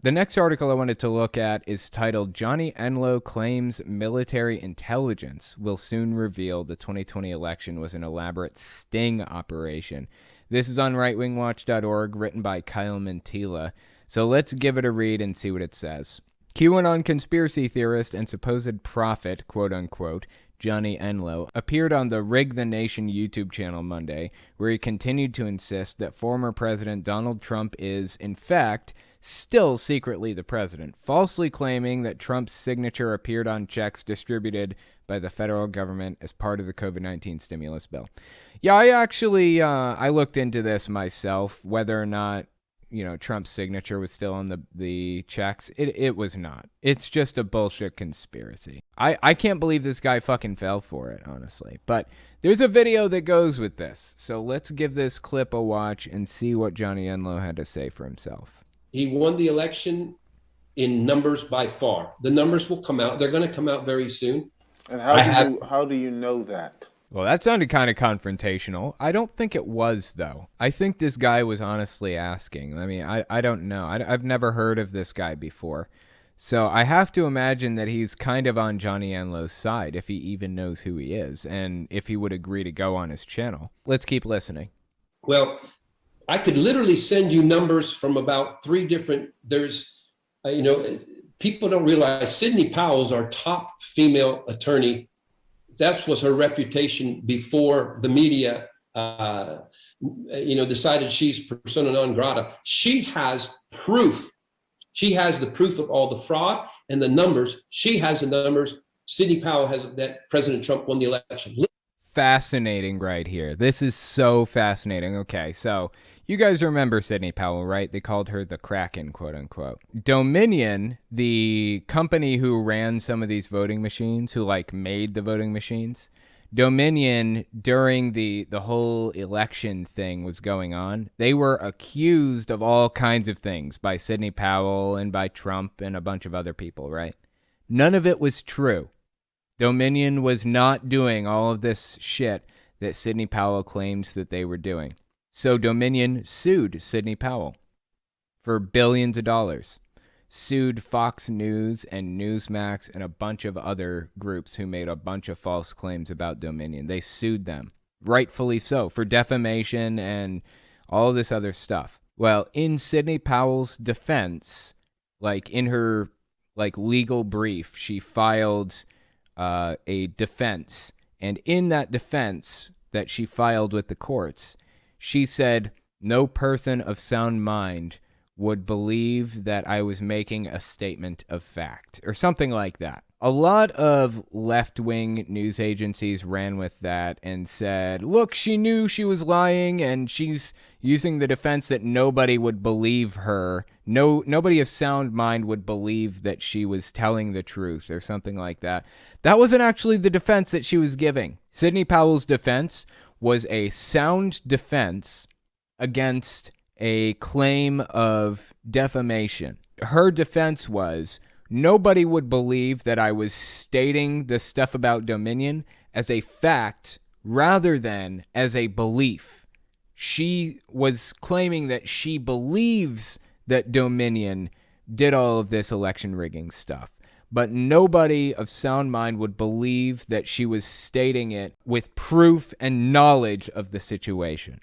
The next article I wanted to look at is titled Johnny Enlow Claims Military Intelligence Will Soon Reveal the 2020 Election Was an Elaborate Sting Operation. This is on rightwingwatch.org, written by Kyle Mantilla. So let's give it a read and see what it says. QAnon conspiracy theorist and supposed prophet, quote-unquote, Johnny Enlow, appeared on the Rig the Nation YouTube channel Monday, where he continued to insist that former President Donald Trump is, in fact, still secretly the president, falsely claiming that Trump's signature appeared on checks distributed by the federal government as part of the COVID-19 stimulus bill. Yeah, I looked into this myself, whether or not, Trump's signature was still on the checks. It was not. It's just a bullshit conspiracy. I can't believe this guy fucking fell for it, honestly. But there's a video that goes with this. So let's give this clip a watch and see what Johnny Enlow had to say for himself. He won the election in numbers by far. The numbers will come out. They're going to come out very soon. And how do you know that? Well, that sounded kind of confrontational. I don't think it was, though. I think this guy was honestly asking. I mean, I don't know. I've never heard of this guy before. So I have to imagine that he's kind of on Johnny Enlow's side, if he even knows who he is, and if he would agree to go on his channel. Let's keep listening. Well, I could literally send you numbers from about three different, people don't realize Sidney Powell is our top female attorney. That was her reputation before the media, decided she's persona non grata. She has proof. She has the proof of all the fraud and the numbers. She has the numbers. Sidney Powell has that President Trump won the election. Fascinating right here. This is so fascinating. Okay, so you guys remember Sidney Powell, right? They called her the Kraken, quote unquote. Dominion, the company who ran some of these voting machines, who made the voting machines, Dominion, during the whole election thing was going on, they were accused of all kinds of things by Sidney Powell and by Trump and a bunch of other people, right? None of it was true. Dominion was not doing all of this shit that Sidney Powell claims that they were doing. So Dominion sued Sidney Powell for billions of dollars. Sued Fox News and Newsmax and a bunch of other groups who made a bunch of false claims about Dominion. They sued them, rightfully so, for defamation and all this other stuff. Well, in Sidney Powell's defense, in her legal brief, she filed a defense. And in that defense that she filed with the courts, she said, no person of sound mind would believe that I was making a statement of fact, or something like that. A lot of left-wing news agencies ran with that and said, look, she knew she was lying, and she's using the defense that nobody would believe her. Nobody of sound mind would believe that she was telling the truth, or something like that. That wasn't actually the defense that she was giving. Sidney Powell's defense was a sound defense against a claim of defamation. Her defense was, nobody would believe that I was stating the stuff about Dominion as a fact rather than as a belief. She was claiming that she believes that Dominion did all of this election rigging stuff, but nobody of sound mind would believe that she was stating it with proof and knowledge of the situation.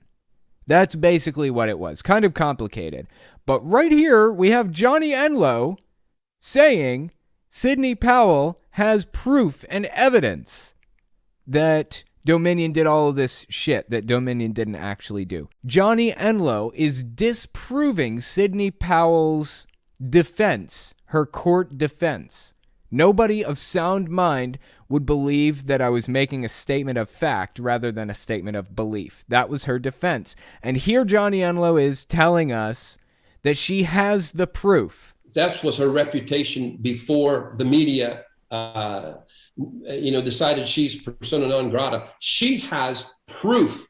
That's basically what it was. Kind of complicated. But right here, we have Johnny Enlow saying Sidney Powell has proof and evidence that Dominion did all of this shit that Dominion didn't actually do. Johnny Enlow is disproving Sidney Powell's defense, her court defense. Nobody of sound mind would believe that I was making a statement of fact rather than a statement of belief. That was her defense. And here Johnny Enlow is telling us that she has the proof. That was her reputation before the media, decided she's persona non grata. She has proof.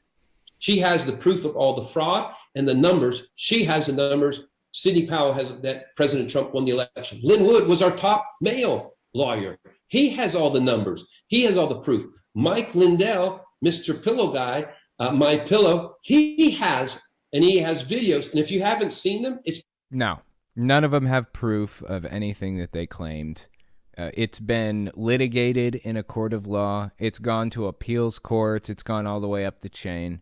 She has the proof of all the fraud and the numbers. She has the numbers. Sidney Powell has that President Trump won the election. Lynn Wood was our top male lawyer. He has all the numbers. He has all the proof. Mike Lindell, Mr. Pillow Guy, My Pillow, he has videos. And if you haven't seen them, it's... No. None of them have proof of anything that they claimed. It's been litigated in a court of law. It's gone to appeals courts. It's gone all the way up the chain,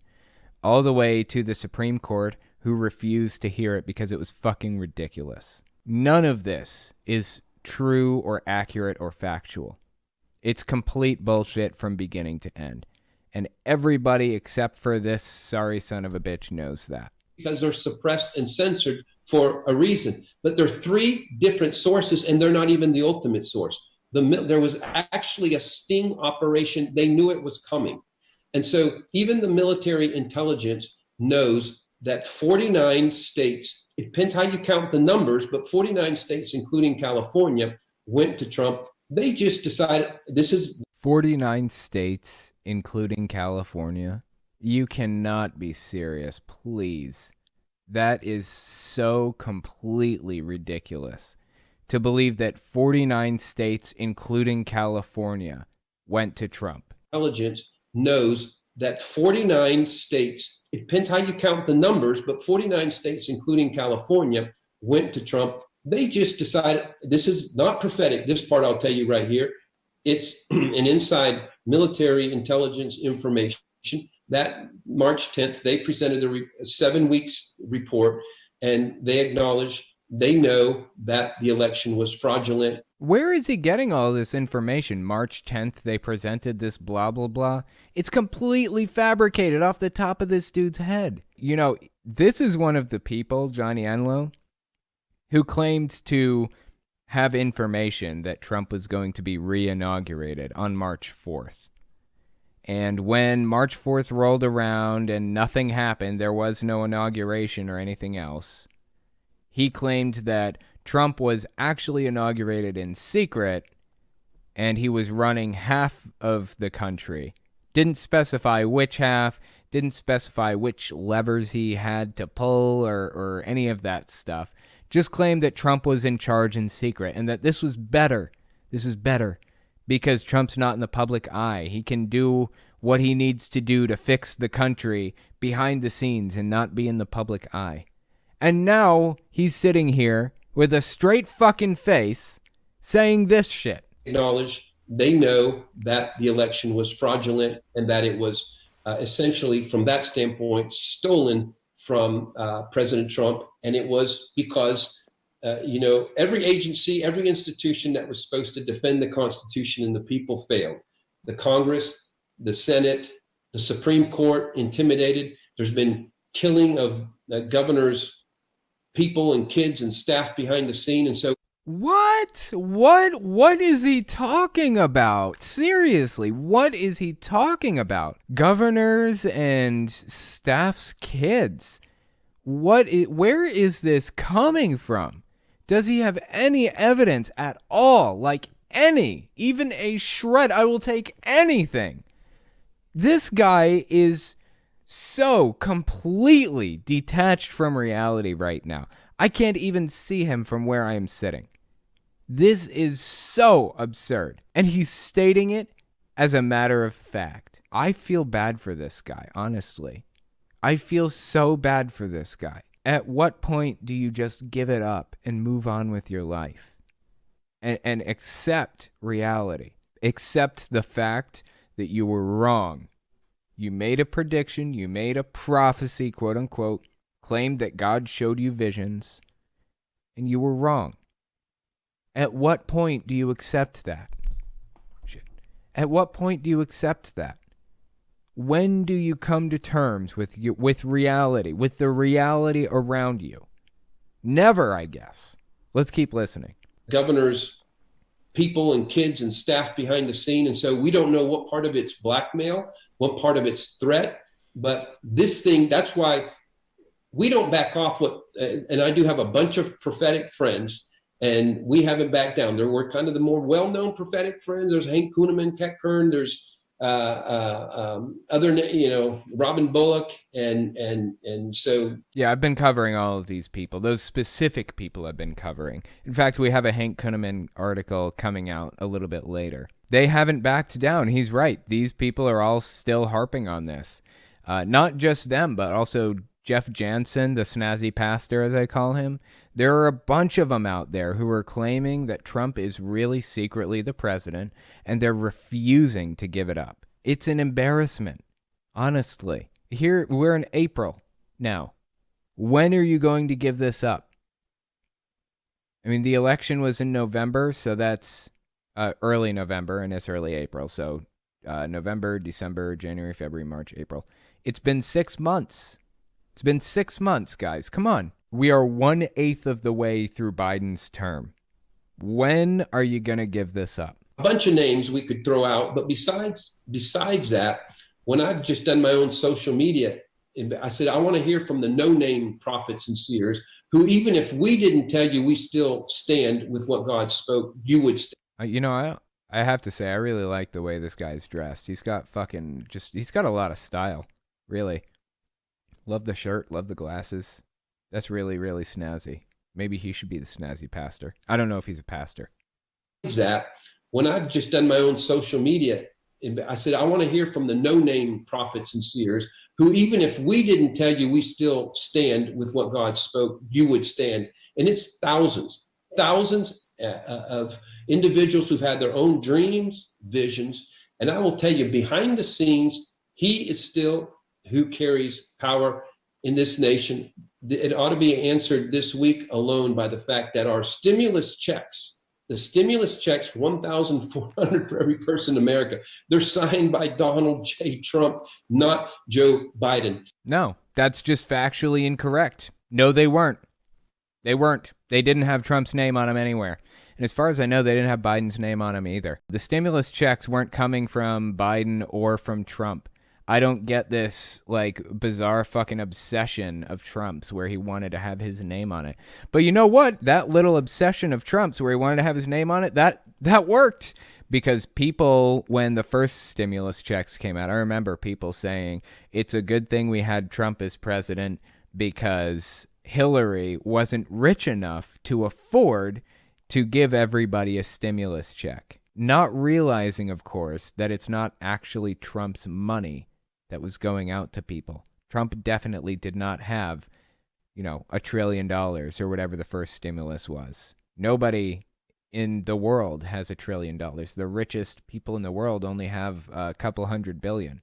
all the way to the Supreme Court, who refused to hear it because it was fucking ridiculous. None of this is true or accurate or factual. It's complete bullshit from beginning to end. And everybody except for this sorry son of a bitch knows that. Because they're suppressed and censored for a reason. But there are three different sources, and they're not even the ultimate source. There was actually a sting operation. They knew it was coming. And so even the military intelligence knows that 49 states, it depends how you count the numbers, but 49 states, including California, went to Trump. They just decided this is 49 states, including California. You cannot be serious, please. That is so completely ridiculous to believe that 49 states, including California, went to Trump. Intelligence knows that 49 states, it depends how you count the numbers, but 49 states, including California, went to Trump. They just decided, this is not prophetic. This part I'll tell you right here. It's an inside military intelligence information. That March 10th, they presented a 7 weeks report, and they acknowledged they know that the election was fraudulent. Where is he getting all this information? March 10th, they presented this blah, blah, blah. It's completely fabricated off the top of this dude's head. You know, this is one of the people, Johnny Enlow, who claimed to have information that Trump was going to be re-inaugurated on March 4th. And when March 4th rolled around and nothing happened, there was no inauguration or anything else, he claimed that Trump was actually inaugurated in secret and he was running half of the country. Didn't specify which half, didn't specify which levers he had to pull or any of that stuff. Just claimed that Trump was in charge in secret and that this was better. This is better because Trump's not in the public eye. He can do what he needs to do to fix the country behind the scenes and not be in the public eye. And now he's sitting here with a straight fucking face saying this shit. Acknowledge they know that the election was fraudulent and that it was essentially, from that standpoint, stolen from President Trump. And it was because every agency, every institution that was supposed to defend the Constitution and the people failed. The Congress, the Senate, the Supreme Court intimidated. There's been killing of governors, people and kids and staff behind the scene. And so What is he talking about? Seriously, what is he talking about? Governors and staff's kids. Where is this coming from? Does he have any evidence at all? Like any, even a shred? I will take anything. This guy is so completely detached from reality right now. I can't even see him from where I am sitting. This is so absurd. And he's stating it as a matter of fact. I feel bad for this guy, honestly. I feel so bad for this guy. At what point do you just give it up and move on with your life? And accept reality. Accept the fact that you were wrong. You made a prediction, you made a prophecy, quote unquote, claimed that God showed you visions, and you were wrong. At what point do you accept that? Shit. At what point do you accept that? When do you come to terms with reality, with the reality around you? Never, I guess. Let's keep listening. Governors, people and kids and staff behind the scene. And so we don't know what part of it's blackmail, what part of it's threat. But this thing, that's why we don't back off and I do have a bunch of prophetic friends, and we haven't backed down. There were kind of the more well-known prophetic friends. There's Hank Kunneman, Kat Kern, there's other, Robin Bullock. And so. Yeah, I've been covering all of these people. Those specific people I've been covering. In fact, we have a Hank Kunneman article coming out a little bit later. They haven't backed down. He's right. These people are all still harping on this. Not just them, but also Jeff Jansen, the snazzy pastor, as I call him. There are a bunch of them out there who are claiming that Trump is really secretly the president, and they're refusing to give it up. It's an embarrassment, honestly. Here, we're in April now. When are you going to give this up? I mean, the election was in November, so that's early November, and it's early April. So November, December, January, February, March, April. It's been 6 months. It's been 6 months, guys. Come on. We are 1/8 of the way through Biden's term. When are you going to give this up? A bunch of names we could throw out, but besides that, when I've just done my own social media, I said, I want to hear from the no-name prophets and seers who, even if we didn't tell you, we still stand with what God spoke, you would stand. I have to say, I really like the way this guy's dressed. He's got he's got a lot of style, really. Love the shirt, love the glasses. That's really, really snazzy. Maybe he should be the snazzy pastor. I don't know if he's a pastor. That when I've just done my own social media, I said, I want to hear from the no-name prophets and seers who, even if we didn't tell you, we still stand with what God spoke, you would stand. And it's thousands of individuals who've had their own dreams, visions. And I will tell you, behind the scenes, he is still who carries power in this nation. It ought to be answered this week alone by the fact that our stimulus checks, the stimulus checks, $1,400 for every person in America, they're signed by Donald J. Trump, not Joe Biden. No, that's just factually incorrect. No, they weren't. They weren't. They didn't have Trump's name on them anywhere. And as far as I know, they didn't have Biden's name on them either. The stimulus checks weren't coming from Biden or from Trump. I don't get this bizarre fucking obsession of Trump's where he wanted to have his name on it. But you know what? That little obsession of Trump's where he wanted to have his name on it, that worked. Because people, when the first stimulus checks came out, I remember people saying it's a good thing we had Trump as president because Hillary wasn't rich enough to afford to give everybody a stimulus check. Not realizing, of course, that it's not actually Trump's money that was going out to people. Trump definitely did not have, $1 trillion or whatever the first stimulus was. Nobody in the world has $1 trillion. The richest people in the world only have a couple $100 billion.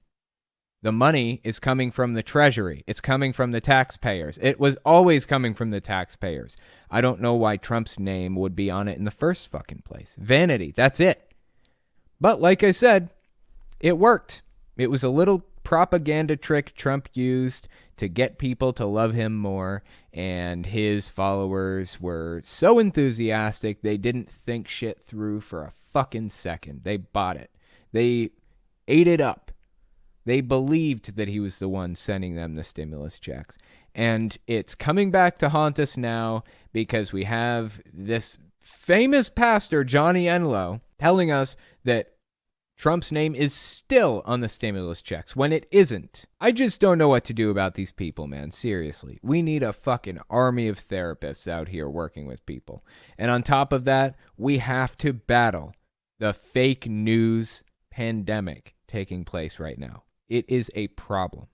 The money is coming from the Treasury. It's coming from the taxpayers. It was always coming from the taxpayers. I don't know why Trump's name would be on it in the first fucking place. Vanity, that's it. But like I said, it worked. It was a little propaganda trick Trump used to get people to love him more, and his followers were so enthusiastic they didn't think shit through for a fucking second. They bought it. They ate it up. They believed that he was the one sending them the stimulus checks. And it's coming back to haunt us now because we have this famous pastor, Johnny Enlow, telling us that Trump's name is still on the stimulus checks when it isn't. I just don't know what to do about these people, man. Seriously. We need a fucking army of therapists out here working with people. And on top of that, we have to battle the fake news pandemic taking place right now. It is a problem.